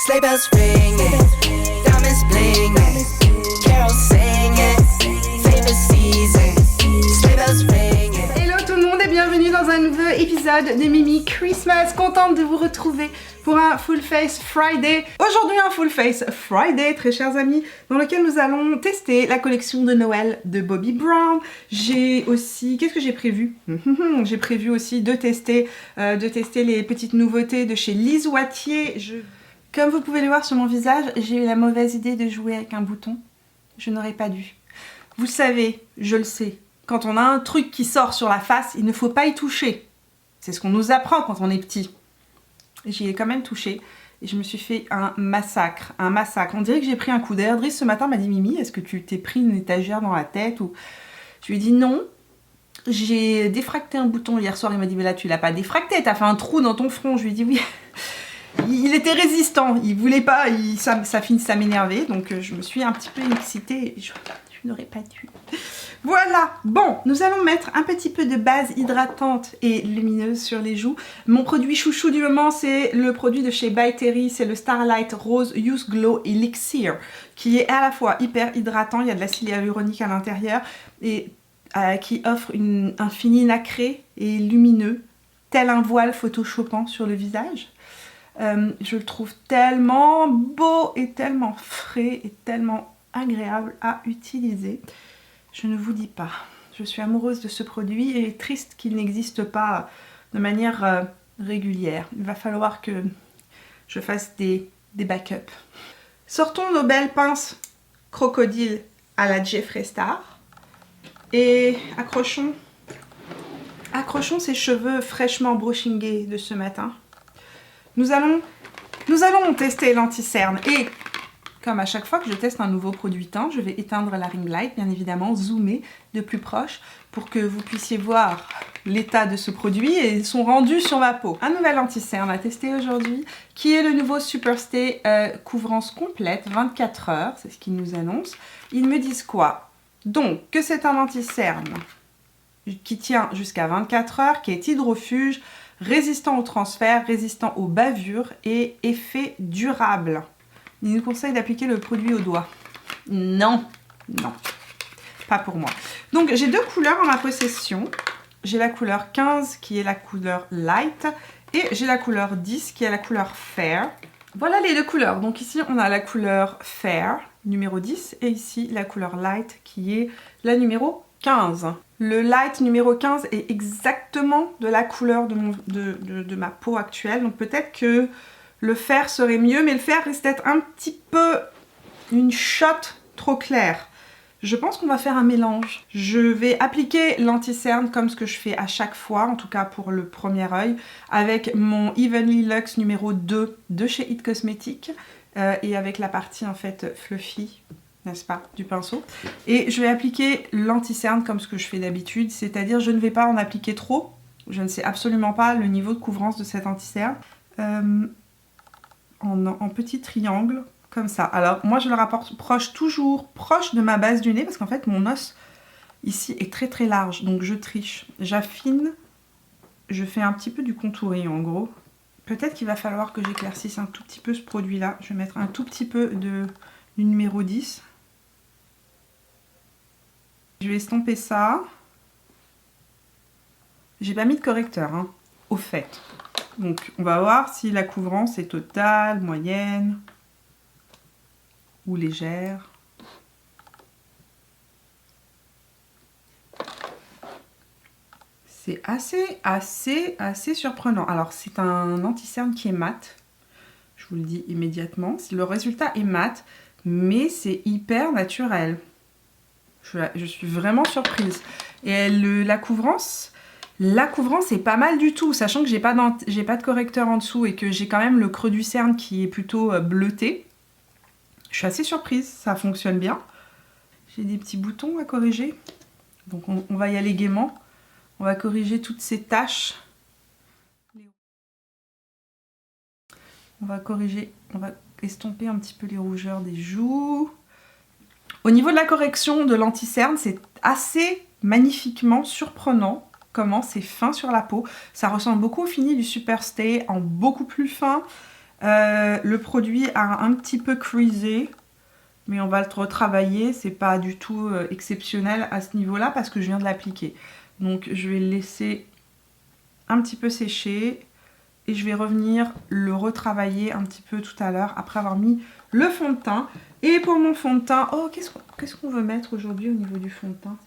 Sleigh bells ringing, diamonds blinging, carols singing, favorite season. Sleigh bells ringing. Hello tout le monde et bienvenue dans un nouveau épisode de Mimi Christmas. Contente de vous retrouver pour un Full Face Friday. Aujourd'hui un Full Face Friday, très chers amis, dans lequel nous allons tester la collection de Noël de Bobbi Brown. J'ai aussi... Qu'est-ce que j'ai prévu? J'ai prévu aussi de tester les petites nouveautés de chez Lise Wattier. Comme vous pouvez le voir sur mon visage, j'ai eu la mauvaise idée de jouer avec un bouton. Je n'aurais pas dû. Vous savez, je le sais, quand on a un truc qui sort sur la face, il ne faut pas y toucher. C'est ce qu'on nous apprend quand on est petit. J'y ai quand même touché et je me suis fait un massacre. On dirait que j'ai pris un coup d'air. Driss ce matin m'a dit « Mimi, est-ce que tu t'es pris une étagère dans la tête ?» ou... Je lui ai dit « Non, j'ai défracté un bouton hier soir. » Il m'a dit « Mais là, tu l'as pas défracté, t'as fait un trou dans ton front. » Je lui ai dit « Oui. » Il était résistant, il voulait pas, ça finissait à m'énerver, donc je me suis un petit peu excitée, je n'aurais pas dû. Voilà, bon, nous allons mettre un petit peu de base hydratante et lumineuse sur les joues. Mon produit chouchou du moment, c'est le produit de chez By Terry, c'est le Starlight Rose Youth Glow Elixir, qui est à la fois hyper hydratant, il y a de l'acide hyaluronique à l'intérieur, et qui offre un fini nacré et lumineux, tel un voile photoshopant sur le visage. Je le trouve tellement beau et tellement frais et tellement agréable à utiliser. Je ne vous dis pas. Je suis amoureuse de ce produit et triste qu'il n'existe pas de manière régulière. Il va falloir que je fasse des backups. Sortons nos belles pinces crocodile à la Jeffree Star et accrochons ces cheveux fraîchement brushingés de ce matin. Nous allons tester l'anti-cerne et comme à chaque fois que je teste un nouveau produit teint, je vais éteindre la ring light, bien évidemment, zoomer de plus proche pour que vous puissiez voir l'état de ce produit et son rendu sur ma peau. Un nouvel anti-cerne à tester aujourd'hui qui est le nouveau Superstay couvrance complète 24 heures, c'est ce qu'ils nous annoncent. Ils me disent quoi? Donc que c'est un anti-cerne qui tient jusqu'à 24 heures, qui est hydrofuge, résistant au transfert, résistant aux bavures et effet durable. Il nous conseille d'appliquer le produit au doigt. Non, non, pas pour moi. Donc j'ai deux couleurs en ma possession. J'ai la couleur 15 qui est la couleur light et j'ai la couleur 10 qui est la couleur fair. Voilà les deux couleurs. Donc ici on a la couleur fair, numéro 10, et ici la couleur light qui est la numéro 15. Le light numéro 15 est exactement de la couleur de ma peau actuelle. Donc peut-être que le fer serait mieux, mais le fer risque d'être un petit peu une shot trop claire. Je pense qu'on va faire un mélange. Je vais appliquer l'anti-cerne comme ce que je fais à chaque fois, en tout cas pour le premier œil, avec mon Evenly Luxe numéro 2 de chez It Cosmetics et avec la partie en fait fluffy, n'est-ce pas, du pinceau. Et je vais appliquer l'anti-cerne comme ce que je fais d'habitude, c'est-à-dire je ne vais pas en appliquer trop. Je ne sais absolument pas le niveau de couvrance de cet anti-cerne. En petit triangle, comme ça. Alors moi je le rapproche toujours proche de ma base du nez parce qu'en fait mon os ici est très très large, donc je triche. J'affine, je fais un petit peu du contouring en gros. Peut-être qu'il va falloir que j'éclaircisse un tout petit peu ce produit là. Je vais mettre un tout petit peu du numéro 10. Je vais estomper ça. J'ai pas mis de correcteur, hein, au fait. Donc on va voir si la couvrance est totale, moyenne ou légère. C'est assez surprenant. Alors c'est un anti-cerne qui est mat, je vous le dis immédiatement. Le résultat est mat, mais c'est hyper naturel. Je suis vraiment surprise. Et la couvrance est pas mal du tout, sachant que j'ai pas de correcteur en dessous et que j'ai quand même le creux du cerne qui est plutôt bleuté. Je suis assez surprise, ça fonctionne bien. J'ai des petits boutons à corriger, donc on va y aller gaiement. On va corriger toutes ces taches. On va estomper un petit peu les rougeurs des joues. Au niveau de la correction de l'anti-cerne, c'est assez magnifiquement surprenant comment c'est fin sur la peau. Ça ressemble beaucoup au fini du Superstay, en beaucoup plus fin. Le produit a un petit peu creasé, mais on va le retravailler. C'est pas du tout exceptionnel à ce niveau-là parce que je viens de l'appliquer. Donc je vais le laisser un petit peu sécher et je vais revenir le retravailler un petit peu tout à l'heure après avoir mis le fond de teint. Et pour mon fond de teint, oh, qu'est-ce qu'on veut mettre aujourd'hui au niveau du fond de teint?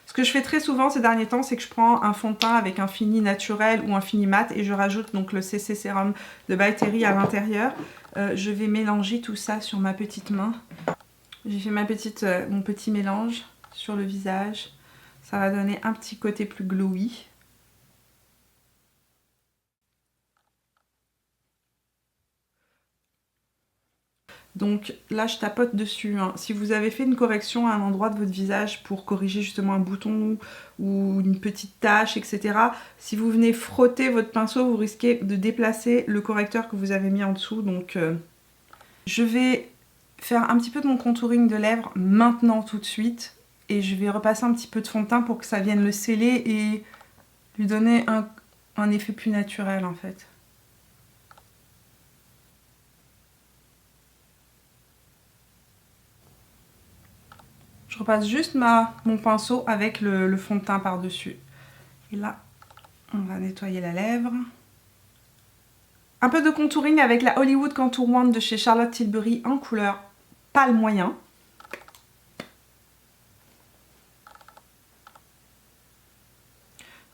Ce que je fais très souvent ces derniers temps, c'est que je prends un fond de teint avec un fini naturel ou un fini mat et je rajoute donc le CC Sérum de By Terry à l'intérieur. Je vais mélanger tout ça sur ma petite main. J'ai fait mon petit mélange sur le visage. Ça va donner un petit côté plus glowy. Donc là, je tapote dessus. Hein. Si vous avez fait une correction à un endroit de votre visage pour corriger justement un bouton ou une petite tache, etc. Si vous venez frotter votre pinceau, vous risquez de déplacer le correcteur que vous avez mis en dessous. Donc je vais faire un petit peu de mon contouring de lèvres maintenant tout de suite. Et je vais repasser un petit peu de fond de teint pour que ça vienne le sceller et lui donner un effet plus naturel en fait. Je repasse juste mon pinceau avec le fond de teint par-dessus. Et là, on va nettoyer la lèvre. Un peu de contouring avec la Hollywood Contour Wand de chez Charlotte Tilbury en couleur pâle moyen.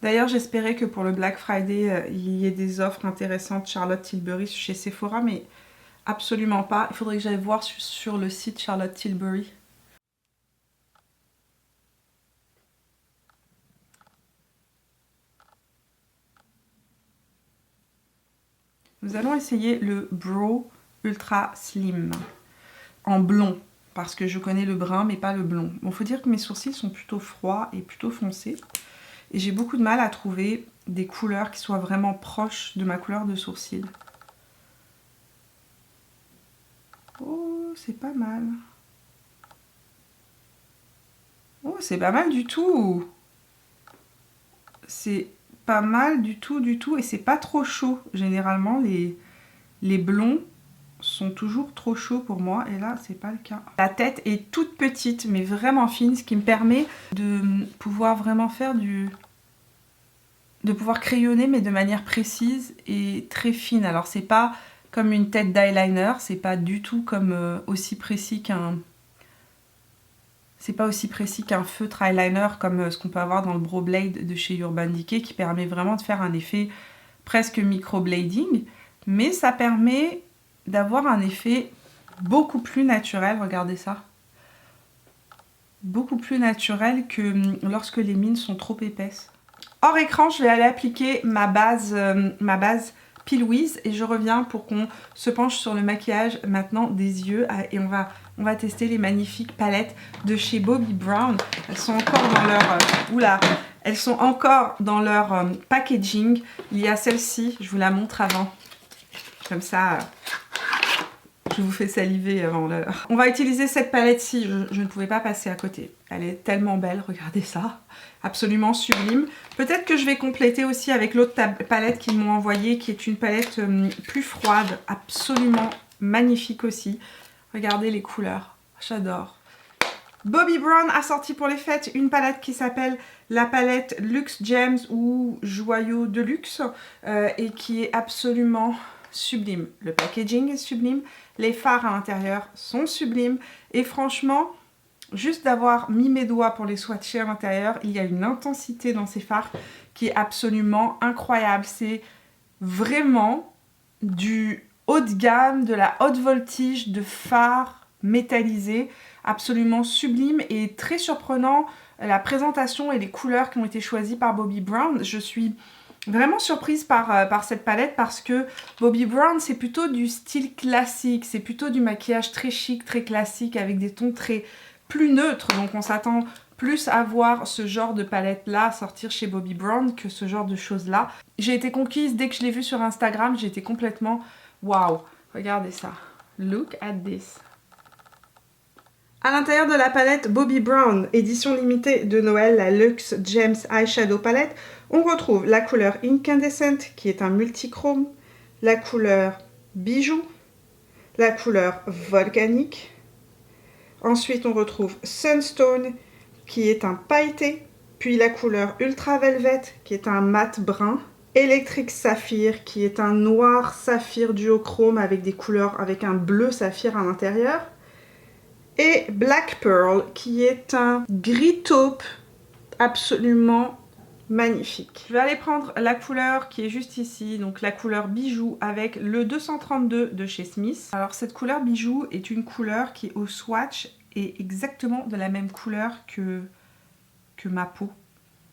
D'ailleurs, j'espérais que pour le Black Friday, il y ait des offres intéressantes Charlotte Tilbury chez Sephora, mais absolument pas. Il faudrait que j'aille voir sur le site Charlotte Tilbury. Nous allons essayer le Brow Ultra Slim en blond, parce que je connais le brun mais pas le blond. Bon, faut dire que mes sourcils sont plutôt froids et plutôt foncés. Et j'ai beaucoup de mal à trouver des couleurs qui soient vraiment proches de ma couleur de sourcils. Oh, c'est pas mal. Oh, c'est pas mal du tout. C'est pas mal du tout et c'est pas trop chaud. Généralement les blonds sont toujours trop chauds pour moi et là c'est pas le cas. La tête est toute petite mais vraiment fine, ce qui me permet de pouvoir vraiment faire de pouvoir crayonner mais de manière précise et très fine. Alors c'est pas comme une tête d'eyeliner, c'est pas du tout comme aussi précis qu'un... C'est pas aussi précis qu'un feutre eyeliner comme ce qu'on peut avoir dans le Brow Blade de chez Urban Decay qui permet vraiment de faire un effet presque microblading. Mais ça permet d'avoir un effet beaucoup plus naturel, regardez ça. Beaucoup plus naturel que lorsque les mines sont trop épaisses. Hors écran, je vais aller appliquer ma base P. Louise et je reviens pour qu'on se penche sur le maquillage maintenant des yeux et on va tester les magnifiques palettes de chez Bobbi Brown. Elles sont encore dans leur elles sont encore dans leur packaging. Il y a celle-ci, je vous la montre avant. Comme ça, je vous fais saliver avant l'heure. On va utiliser cette palette-ci, je ne pouvais pas passer à côté. Elle est tellement belle, regardez ça. Absolument sublime. Peut-être que je vais compléter aussi avec l'autre palette qu'ils m'ont envoyée, qui est une palette plus froide, absolument magnifique aussi. Regardez les couleurs, j'adore. Bobbi Brown a sorti pour les fêtes une palette qui s'appelle la palette Luxe Gems ou Joyaux de luxe et qui est absolument sublime. Le packaging est sublime, les fards à l'intérieur sont sublimes et franchement, juste d'avoir mis mes doigts pour les swatcher à l'intérieur, il y a une intensité dans ces fards qui est absolument incroyable. C'est vraiment du haut de gamme, de la haute voltige de fards métallisés, absolument sublime et très surprenant. La présentation et les couleurs qui ont été choisies par Bobbi Brown, je suis vraiment surprise par cette palette parce que Bobbi Brown c'est plutôt du style classique, c'est plutôt du maquillage très chic, très classique avec des tons plus neutres, donc on s'attend plus à voir ce genre de palette là sortir chez Bobbi Brown que ce genre de choses là. J'ai été conquise dès que je l'ai vu sur Instagram, j'ai été complètement waouh, regardez ça, look at this. À l'intérieur de la palette Bobbi Brown, édition limitée de Noël, la Luxe Gems Eyeshadow Palette, on retrouve la couleur Incandescent qui est un multichrome, la couleur Bijou, la couleur volcanique. Ensuite, on retrouve Sunstone, qui est un pailleté. Puis la couleur Ultra Velvet, qui est un mat brun. Electric Saphir, qui est un noir saphir duochrome avec des couleurs, avec un bleu saphir à l'intérieur. Et Black Pearl, qui est un gris taupe absolument magnifique. Je vais aller prendre la couleur qui est juste ici, donc la couleur bijou avec le 232 de chez Smith. Alors cette couleur bijou est une couleur qui au swatch est exactement de la même couleur que ma peau.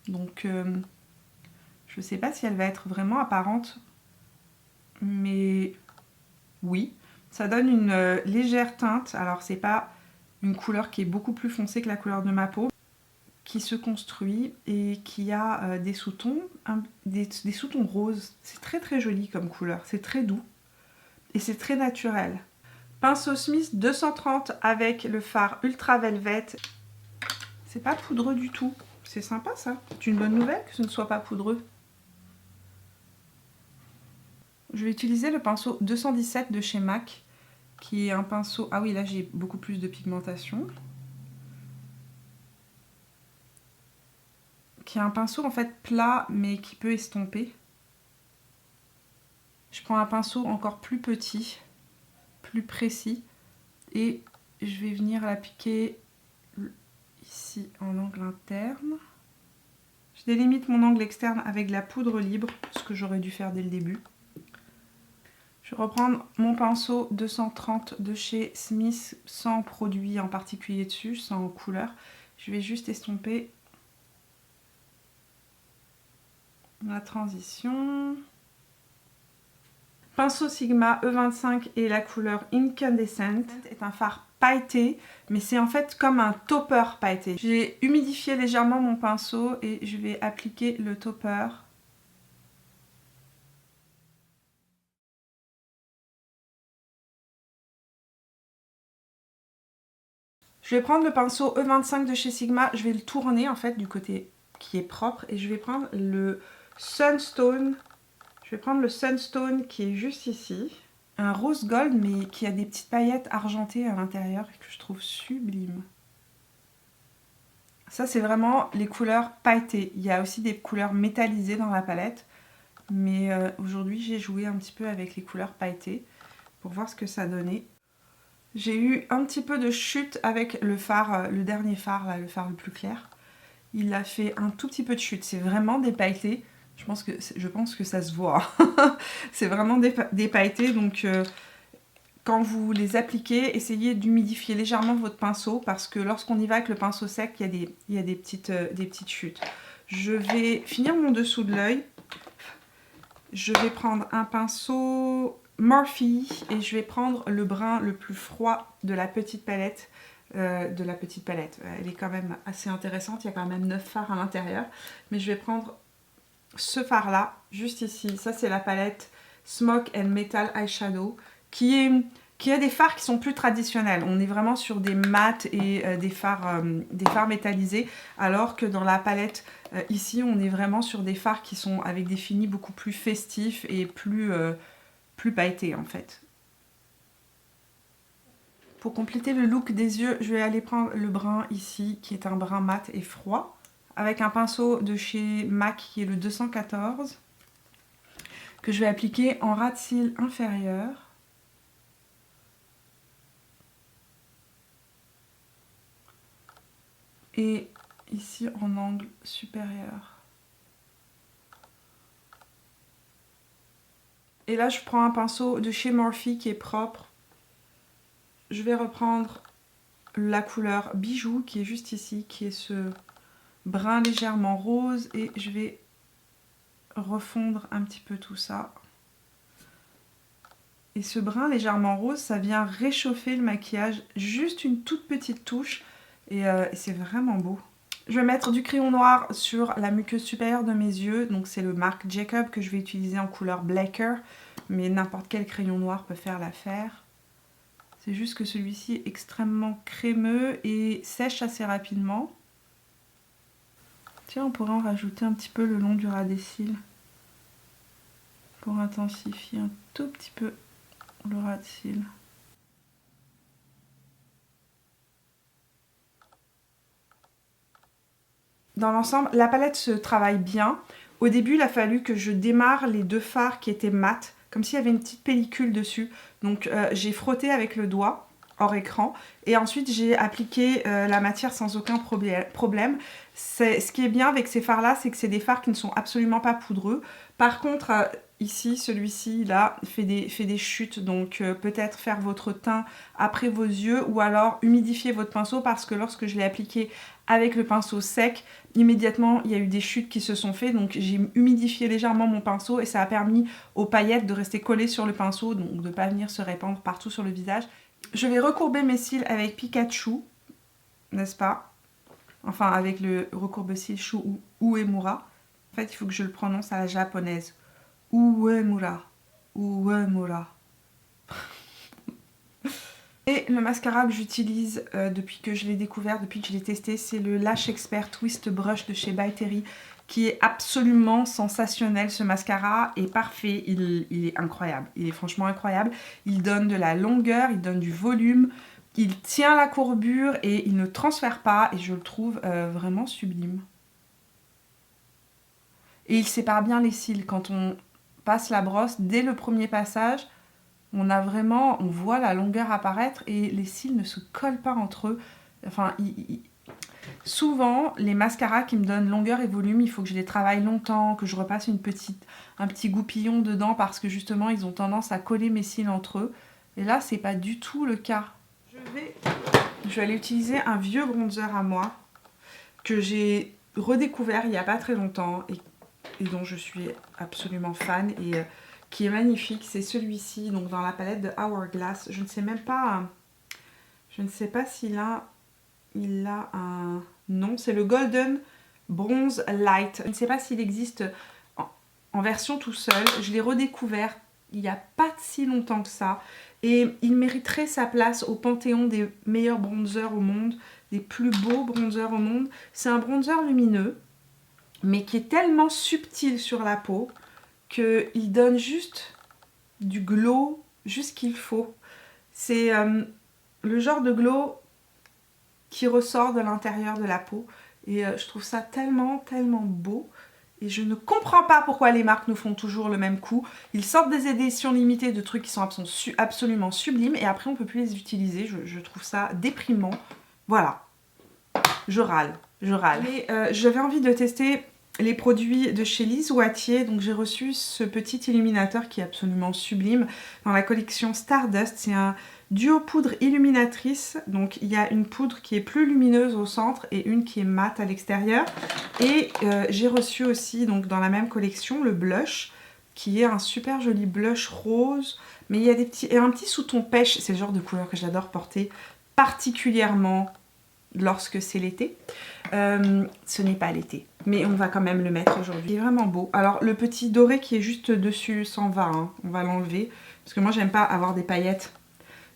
Donc je sais pas si elle va être vraiment apparente, mais oui. Ça donne une légère teinte, alors c'est pas une couleur qui est beaucoup plus foncée que la couleur de ma peau, qui se construit et qui a des sous-tons des sous-tons roses. C'est très très joli comme couleur, c'est très doux et c'est très naturel. Pinceau Smith 230 avec le fard Ultra Velvet. C'est pas poudreux du tout, c'est sympa ça. C'est une bonne nouvelle que ce ne soit pas poudreux. Je vais utiliser le pinceau 217 de chez MAC, qui est un pinceau... Ah oui, là j'ai beaucoup plus de pigmentation. Qui est un pinceau en fait plat mais qui peut estomper. Je prends un pinceau encore plus petit, plus précis, et je vais venir l'appliquer ici en angle interne. Je délimite mon angle externe avec de la poudre libre, ce que j'aurais dû faire dès le début. Je vais reprendre mon pinceau 230 de chez Smith sans produit en particulier dessus, sans couleur. Je vais juste estomper la transition. Pinceau Sigma E25 et la couleur Incandescent est un fard pailleté, mais c'est en fait comme un topper pailleté. J'ai humidifié légèrement mon pinceau et je vais appliquer le topper. Je vais prendre le pinceau E25 de chez Sigma, je vais le tourner en fait du côté qui est propre et je vais prendre le Sunstone. Je vais prendre le Sunstone qui est juste ici. Un rose gold mais qui a des petites paillettes argentées à l'intérieur et que je trouve sublime. Ça c'est vraiment les couleurs pailletées. Il y a aussi des couleurs métallisées dans la palette. Mais aujourd'hui j'ai joué un petit peu avec les couleurs pailletées pour voir ce que ça donnait. J'ai eu un petit peu de chute avec le fard, le dernier fard, là, le fard le plus clair. Il a fait un tout petit peu de chute. C'est vraiment des pailletés. Je pense que ça se voit. C'est vraiment des pailletés. Donc quand vous les appliquez, essayez d'humidifier légèrement votre pinceau parce que lorsqu'on y va avec le pinceau sec, il y a des petites chutes. Je vais finir mon dessous de l'œil. Je vais prendre un pinceau Morphe et je vais prendre le brun le plus froid de la petite palette. Elle est quand même assez intéressante, il y a quand même 9 fards à l'intérieur. Mais je vais prendre ce fard là, juste ici. Ça c'est la palette Smoke and Metal Eyeshadow qui a des fards qui sont plus traditionnels. On est vraiment sur des mats et des fards métallisés, alors que dans la palette ici on est vraiment sur des fards qui sont avec des finis beaucoup plus festifs et plus pailletés en fait. Pour compléter le look des yeux, je vais aller prendre le brun ici, qui est un brun mat et froid, avec un pinceau de chez MAC qui est le 214, que je vais appliquer en ras de cils inférieur. Et ici en angle supérieur. Et là je prends un pinceau de chez Morphe qui est propre. Je vais reprendre la couleur bijou qui est juste ici, qui est ce brun légèrement rose, et je vais refondre un petit peu tout ça. Et ce brun légèrement rose, ça vient réchauffer le maquillage, juste une toute petite touche, et c'est vraiment beau. Je vais mettre du crayon noir sur la muqueuse supérieure de mes yeux, donc c'est le Marc Jacob que je vais utiliser en couleur Blacker, mais n'importe quel crayon noir peut faire l'affaire. C'est juste que celui-ci est extrêmement crémeux et sèche assez rapidement. Tiens, on pourrait en rajouter un petit peu le long du ras des cils pour intensifier un tout petit peu le ras de cils. dans l'ensemble, la palette se travaille bien. Au début, il a fallu que je démarre les 2 fards qui étaient mat, comme s'il y avait une petite pellicule dessus. Donc j'ai frotté avec le doigt, hors écran, et ensuite j'ai appliqué la matière sans aucun problème. Ce qui est bien avec ces fards là, c'est que c'est des fards qui ne sont absolument pas poudreux. Par contre, ici, celui-ci, là, fait des chutes, donc peut-être faire votre teint après vos yeux, ou alors humidifier votre pinceau, parce que lorsque je l'ai appliqué avec le pinceau sec, immédiatement il y a eu des chutes qui se sont faites, donc j'ai humidifié légèrement mon pinceau et ça a permis aux paillettes de rester collées sur le pinceau, donc de ne pas venir se répandre partout sur le visage. Je vais recourber mes cils avec Pikachu, n'est-ce pas? Enfin avec le recourbe-cils Shu Uemura. En fait il faut que je le prononce à la japonaise. Uemura. Uemura. Et le mascara que j'utilise depuis que je l'ai découvert, depuis que je l'ai testé, c'est le Lash Expert Twist Brush de chez By Terry, qui est absolument sensationnel. Ce mascara est parfait, il est incroyable, il est franchement incroyable. Il donne de la longueur, il donne du volume, il tient la courbure et il ne transfère pas, et je le trouve vraiment sublime. Et il sépare bien les cils. Quand on passe la brosse, dès le premier passage, on voit la longueur apparaître et les cils ne se collent pas entre eux. Enfin, souvent, les mascaras qui me donnent longueur et volume, il faut que je les travaille longtemps, que je repasse un petit goupillon dedans parce que justement, ils ont tendance à coller mes cils entre eux. Et là, c'est pas du tout le cas. Je vais aller utiliser un vieux bronzer à moi que j'ai redécouvert il n'y a pas très longtemps et dont je suis absolument fan et qui est magnifique. C'est celui-ci, donc dans la palette de Hourglass. Je ne sais pas s'il a un nom. C'est le Golden Bronze Light. Je ne sais pas s'il existe en version tout seul. Je l'ai redécouvert il n'y a pas si longtemps que ça. Et il mériterait sa place au panthéon des meilleurs bronzers au monde, des plus beaux bronzers au monde. C'est un bronzer lumineux, mais qui est tellement subtil sur la peau qu'il donne juste du glow, juste qu'il faut. C'est le genre de glow qui ressort de l'intérieur de la peau. Et je trouve ça tellement, tellement beau. Et je ne comprends pas pourquoi les marques nous font toujours le même coup. Ils sortent des éditions limitées de trucs qui sont absolument sublimes et après on ne peut plus les utiliser. Je trouve ça déprimant. Voilà. Je râle. Mais j'avais envie de tester les produits de chez Lise Wattier. Donc j'ai reçu ce petit illuminateur qui est absolument sublime dans la collection Stardust. C'est un duo poudre illuminatrice. Donc il y a une poudre qui est plus lumineuse au centre et une qui est mate à l'extérieur. Et j'ai reçu aussi donc dans la même collection le blush qui est un super joli blush rose. Mais il y a un petit sous-ton pêche. C'est le genre de couleur que j'adore porter particulièrement lorsque c'est l'été. Ce n'est pas l'été, mais on va quand même le mettre aujourd'hui. Il est vraiment beau. Alors le petit doré qui est juste dessus s'en va, hein. On va l'enlever parce que moi j'aime pas avoir des paillettes.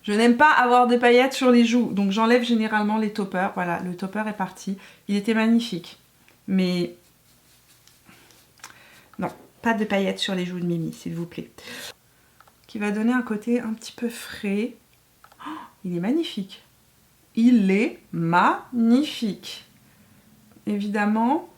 Je n'aime pas avoir des paillettes sur les joues, donc j'enlève généralement les toppers. Voilà, le topper est parti. Il était magnifique, mais non, pas de paillettes sur les joues de Mimi, s'il vous plaît. Qui va donner un côté un petit peu frais. Oh, il est magnifique. Il est magnifique. Évidemment,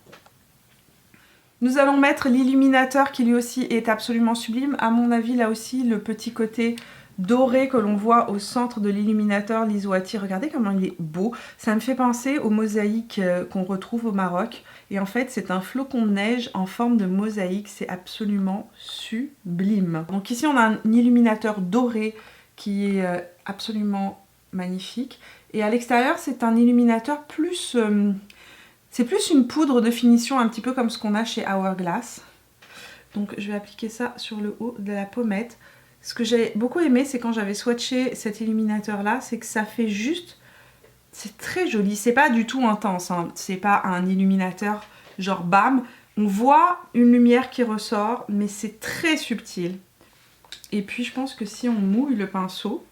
nous allons mettre l'illuminateur qui lui aussi est absolument sublime. À mon avis, là aussi, le petit côté doré que l'on voit au centre de l'illuminateur Lise Wattier. Regardez comment il est beau. Ça me fait penser aux mosaïques qu'on retrouve au Maroc. Et en fait, c'est un flocon de neige en forme de mosaïque. C'est absolument sublime. Donc ici, on a un illuminateur doré qui est absolument magnifique. Et à l'extérieur, c'est un illuminateur plus... c'est plus une poudre de finition, un petit peu comme ce qu'on a chez Hourglass. Donc je vais appliquer ça sur le haut de la pommette. Ce que j'ai beaucoup aimé, c'est quand j'avais swatché cet illuminateur là, c'est que ça fait juste... C'est très joli, c'est pas du tout intense, hein. C'est pas un illuminateur genre bam. On voit une lumière qui ressort, mais c'est très subtil. Et puis je pense que si on mouille le pinceau,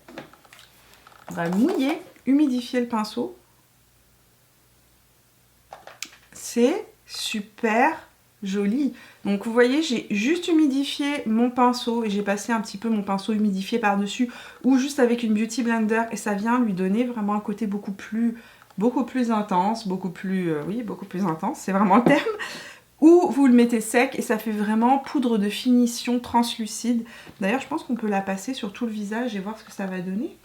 on va mouiller, humidifier le pinceau. C'est super joli. Donc vous voyez, j'ai juste humidifié mon pinceau et j'ai passé un petit peu mon pinceau humidifié par-dessus ou juste avec une Beauty Blender et ça vient lui donner vraiment un côté beaucoup plus beaucoup plus intense, beaucoup plus intense, c'est vraiment le terme. Ou vous le mettez sec et ça fait vraiment poudre de finition translucide. D'ailleurs, je pense qu'on peut la passer sur tout le visage et voir ce que ça va donner.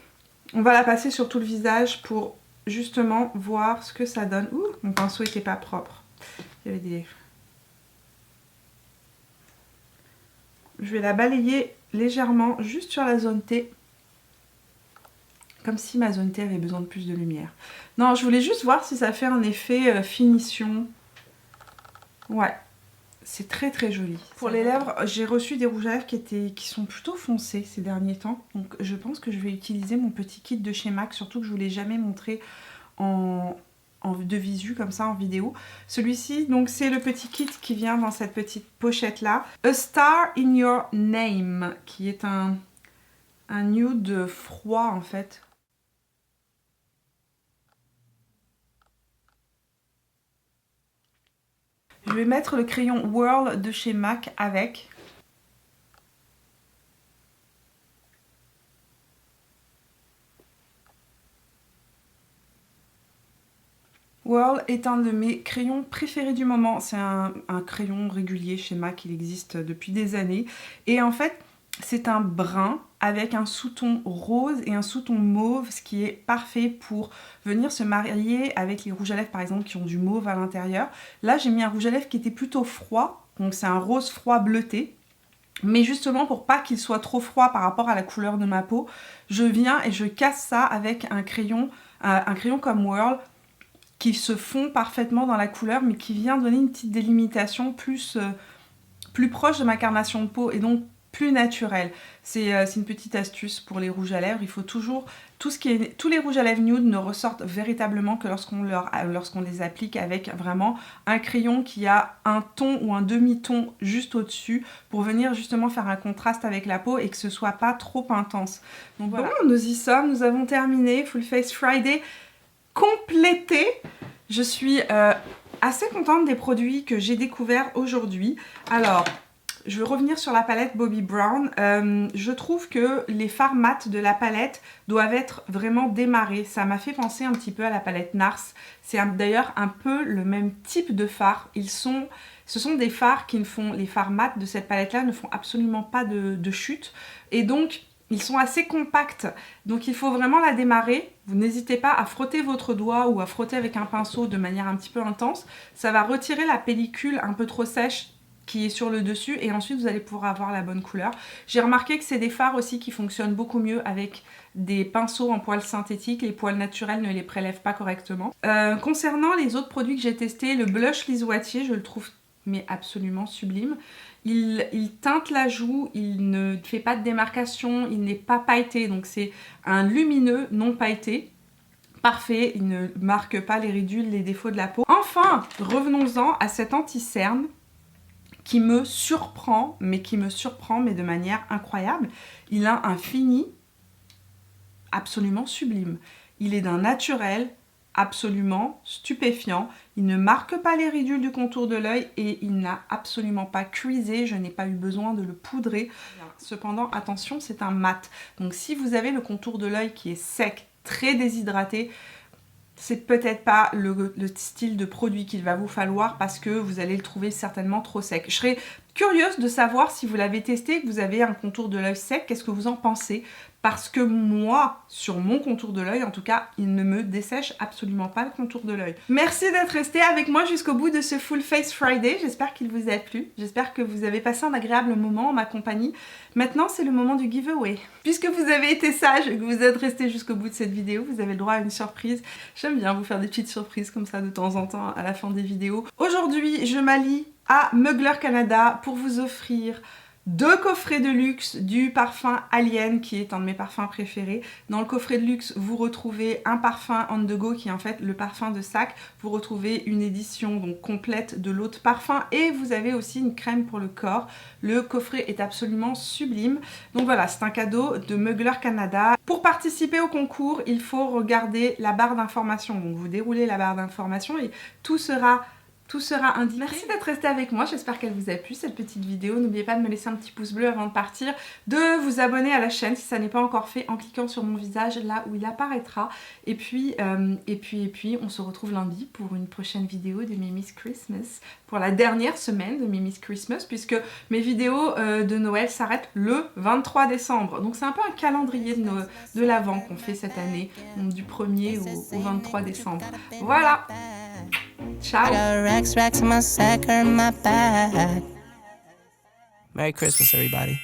On va la passer sur tout le visage pour justement voir ce que ça donne. Ouh, mon pinceau n'était pas propre. Il y avait des... Je vais la balayer légèrement juste sur la zone T. Comme si ma zone T avait besoin de plus de lumière. Non, je voulais juste voir si ça fait un effet finition. Ouais, c'est très très joli. Pour les lèvres, j'ai reçu des rouges à lèvres qui sont plutôt foncés ces derniers temps. Donc je pense que je vais utiliser mon petit kit de chez MAC, surtout que je ne vous l'ai jamais montré de visu comme ça en vidéo. Celui-ci, donc c'est le petit kit qui vient dans cette petite pochette là. A Star in Your Name, qui est un nude froid en fait. Je vais mettre le crayon Whirl de chez MAC avec. Whirl est un de mes crayons préférés du moment. C'est un crayon régulier chez MAC, il existe depuis des années. Et en fait, c'est un brun avec un sous-ton rose et un sous-ton mauve, ce qui est parfait pour venir se marier avec les rouges à lèvres par exemple qui ont du mauve à l'intérieur. Là j'ai mis un rouge à lèvres qui était plutôt froid, donc c'est un rose froid bleuté. Mais justement pour pas qu'il soit trop froid par rapport à la couleur de ma peau, je viens et je casse ça avec un crayon comme Whirl qui se fond parfaitement dans la couleur mais qui vient donner une petite délimitation plus proche de ma carnation de peau et donc plus naturel. C'est une petite astuce pour les rouges à lèvres. Il faut toujours... tous les rouges à lèvres nude ne ressortent véritablement que lorsqu'on les applique avec vraiment un crayon qui a un ton ou un demi-ton juste au-dessus pour venir justement faire un contraste avec la peau et que ce soit pas trop intense. Donc voilà, bon, nous y sommes. Nous avons terminé Full Face Friday complété. Je suis assez contente des produits que j'ai découverts aujourd'hui. Alors... je vais revenir sur la palette Bobbi Brown. Je trouve que les fards mat de la palette doivent être vraiment démarrés. Ça m'a fait penser un petit peu à la palette NARS. C'est d'ailleurs un peu le même type de fard. Ce sont des fards qui ne font... les fards mat de cette palette-là ne font absolument pas de chute. Et donc... ils sont assez compacts, donc il faut vraiment la démarrer. Vous n'hésitez pas à frotter votre doigt ou à frotter avec un pinceau de manière un petit peu intense. Ça va retirer la pellicule un peu trop sèche qui est sur le dessus et ensuite vous allez pouvoir avoir la bonne couleur. J'ai remarqué que c'est des fards aussi qui fonctionnent beaucoup mieux avec des pinceaux en poils synthétiques. Les poils naturels ne les prélèvent pas correctement. Concernant les autres produits que j'ai testés, le blush Lise Wattier, je le trouve mais absolument sublime. Il teinte la joue, il ne fait pas de démarcation, il n'est pas pailleté, donc c'est un lumineux non pailleté. Parfait, il ne marque pas les ridules, les défauts de la peau. Enfin, revenons-en à cet anti-cerne qui me surprend, mais de manière incroyable. Il a un fini absolument sublime. Il est d'un naturel absolument stupéfiant. Il ne marque pas les ridules du contour de l'œil et il n'a absolument pas creasé. Je n'ai pas eu besoin de le poudrer. Cependant, attention, c'est un mat. Donc si vous avez le contour de l'œil qui est sec, très déshydraté, c'est peut-être pas le style de produit qu'il va vous falloir parce que vous allez le trouver certainement trop sec. Je serais curieuse de savoir si vous l'avez testé et que vous avez un contour de l'œil sec, qu'est-ce que vous en pensez? Parce que moi, sur mon contour de l'œil, en tout cas, il ne me dessèche absolument pas le contour de l'œil. Merci d'être resté avec moi jusqu'au bout de ce Full Face Friday. J'espère qu'il vous a plu. J'espère que vous avez passé un agréable moment en ma compagnie. Maintenant, c'est le moment du giveaway. Puisque vous avez été sage et que vous êtes resté jusqu'au bout de cette vidéo, vous avez le droit à une surprise. J'aime bien vous faire des petites surprises comme ça de temps en temps à la fin des vidéos. Aujourd'hui, je m'allie à Mugler Canada pour vous offrir 2 coffrets de luxe du parfum Alien qui est un de mes parfums préférés. Dans le coffret de luxe, vous retrouvez un parfum on the go qui est en fait le parfum de sac. Vous retrouvez une édition donc complète de l'autre parfum et vous avez aussi une crème pour le corps. Le coffret est absolument sublime. Donc voilà, c'est un cadeau de Mugler Canada. Pour participer au concours, il faut regarder la barre d'information. Donc vous déroulez la barre d'information et tout sera tout sera indiqué. Merci d'être resté avec moi, j'espère qu'elle vous a plu cette petite vidéo. N'oubliez pas de me laisser un petit pouce bleu avant de partir, de vous abonner à la chaîne si ça n'est pas encore fait en cliquant sur mon visage là où il apparaîtra. Et puis on se retrouve lundi pour une prochaine vidéo de Mimi's Christmas, pour la dernière semaine de Mimi's Christmas, puisque mes vidéos de Noël s'arrêtent le 23 décembre. Donc c'est un peu un calendrier de l'Avent qu'on fait cette année, donc du 1er au 23 décembre. Voilà. Ciao. Merry Christmas, everybody.